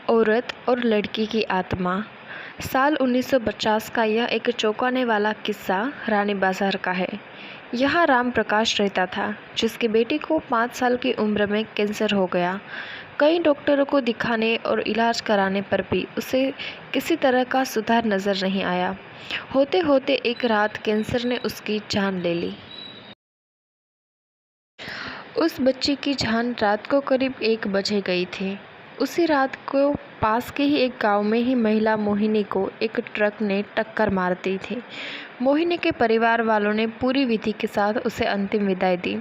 औरत और लड़की की आत्मा। साल 1950 का यह एक चौंकाने वाला किस्सा रानी बाजार का है। यहाँ राम प्रकाश रहता था, जिसकी बेटी को 5 साल की उम्र में कैंसर हो गया। कई डॉक्टरों को दिखाने और इलाज कराने पर भी उसे किसी तरह का सुधार नज़र नहीं आया। होते होते एक रात कैंसर ने उसकी जान ले ली। उस बच्ची की जान रात को करीब 1 बजे गई थी। उसी रात को पास के ही एक गांव में ही महिला मोहिनी को एक ट्रक ने टक्कर मार दी थी। मोहिनी के परिवार वालों ने पूरी विधि के साथ उसे अंतिम विदाई दी।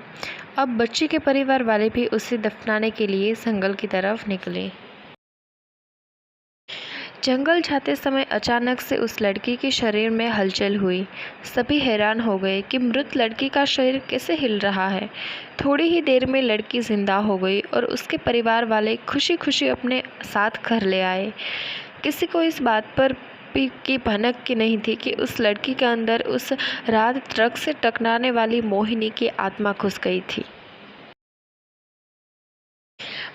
अब बच्ची के परिवार वाले भी उसे दफनाने के लिए जंगल की तरफ निकले। जंगल जाते समय अचानक से उस लड़की के शरीर में हलचल हुई। सभी हैरान हो गए कि मृत लड़की का शरीर कैसे हिल रहा है। थोड़ी ही देर में लड़की जिंदा हो गई और उसके परिवार वाले खुशी खुशी अपने साथ घर ले आए। किसी को इस बात पर भी की भनक की नहीं थी कि उस लड़की के अंदर उस रात ट्रक से टकराने वाली मोहिनी की आत्मा घुस गई थी।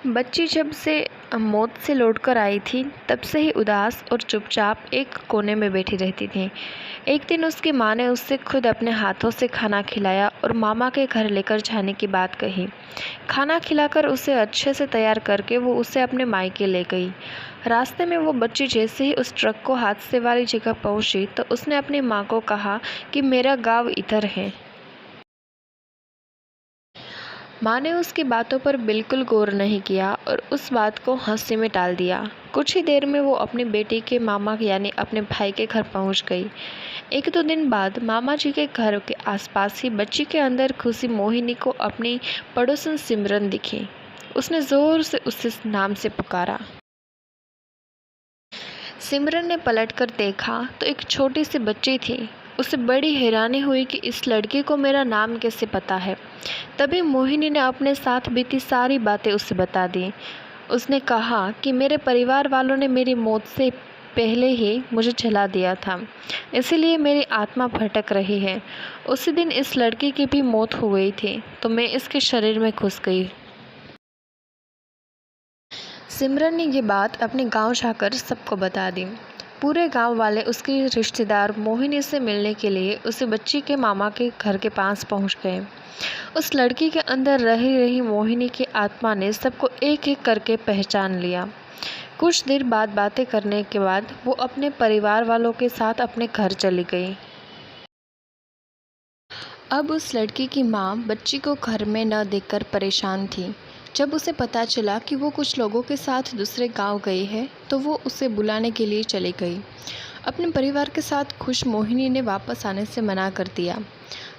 बच्ची जब से मौत से लौटकर आई थी, तब से ही उदास और चुपचाप एक कोने में बैठी रहती थी। एक दिन उसकी माँ ने उससे खुद अपने हाथों से खाना खिलाया और मामा के घर लेकर जाने की बात कही। खाना खिलाकर उसे अच्छे से तैयार करके वो उसे अपने मायके ले गई। रास्ते में वो बच्ची जैसे ही उस ट्रक को हादसे वाली जगह पहुंची, तो उसने अपनी माँ को कहा कि मेरा गाँव इधर है। माँ ने उसकी बातों पर बिल्कुल गौर नहीं किया और उस बात को हंसी में टाल दिया। कुछ ही देर में वो अपनी बेटी के मामा यानी अपने भाई के घर पहुंच गई। 1-2 दिन बाद मामा जी के घर के आसपास ही बच्ची के अंदर घुसी मोहिनी को अपनी पड़ोसन सिमरन दिखी। उसने ज़ोर से उसे नाम से पुकारा। सिमरन ने पलटकर देखा तो एक छोटी सी बच्ची थी। उसे बड़ी हैरानी हुई कि इस लड़की को मेरा नाम कैसे पता है। तभी मोहिनी ने अपने साथ बीती सारी बातें उसे बता दी। उसने कहा कि मेरे परिवार वालों ने मेरी मौत से पहले ही मुझे जला दिया था, इसीलिए मेरी आत्मा भटक रही है। उसी दिन इस लड़की की भी मौत हो गई थी, तो मैं इसके शरीर में घुस गई। सिमरन ने ये बात अपने गांव जाकर सबको बता दी। पूरे गांव वाले उसके रिश्तेदार मोहिनी से मिलने के लिए उसे बच्ची के मामा के घर के पास पहुंच गए। उस लड़की के अंदर रही मोहिनी की आत्मा ने सबको एक एक करके पहचान लिया। कुछ देर बाद बातें करने के बाद वो अपने परिवार वालों के साथ अपने घर चली गई। अब उस लड़की की माँ बच्ची को घर में न देखकर परेशान थी। जब उसे पता चला कि वो कुछ लोगों के साथ दूसरे गांव गई है, तो वो उसे बुलाने के लिए चली गई। अपने परिवार के साथ खुश मोहिनी ने वापस आने से मना कर दिया।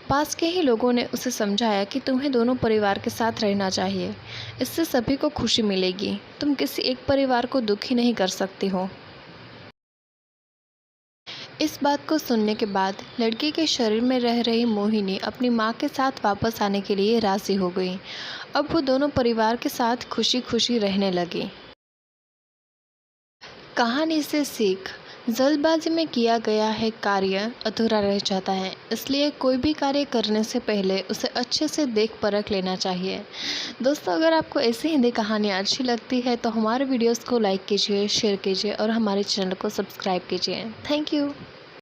पास के ही लोगों ने उसे समझाया कि तुम्हें दोनों परिवार के साथ रहना चाहिए, इससे सभी को खुशी मिलेगी। तुम किसी एक परिवार को दुखी नहीं कर सकती हो। इस बात को सुनने के बाद लड़की के शरीर में रह रही मोहिनी अपनी माँ के साथ वापस आने के लिए राज़ी हो गई। अब वो दोनों परिवार के साथ खुशी खुशी रहने लगी। कहानी से सीख: जल्दबाजी में किया गया है कार्य अधूरा रह जाता है, इसलिए कोई भी कार्य करने से पहले उसे अच्छे से देख परख लेना चाहिए। दोस्तों, अगर आपको ऐसी हिंदी कहानियाँ अच्छी लगती है तो हमारे वीडियोस को लाइक कीजिए, शेयर कीजिए और हमारे चैनल को सब्सक्राइब कीजिए। Thank you.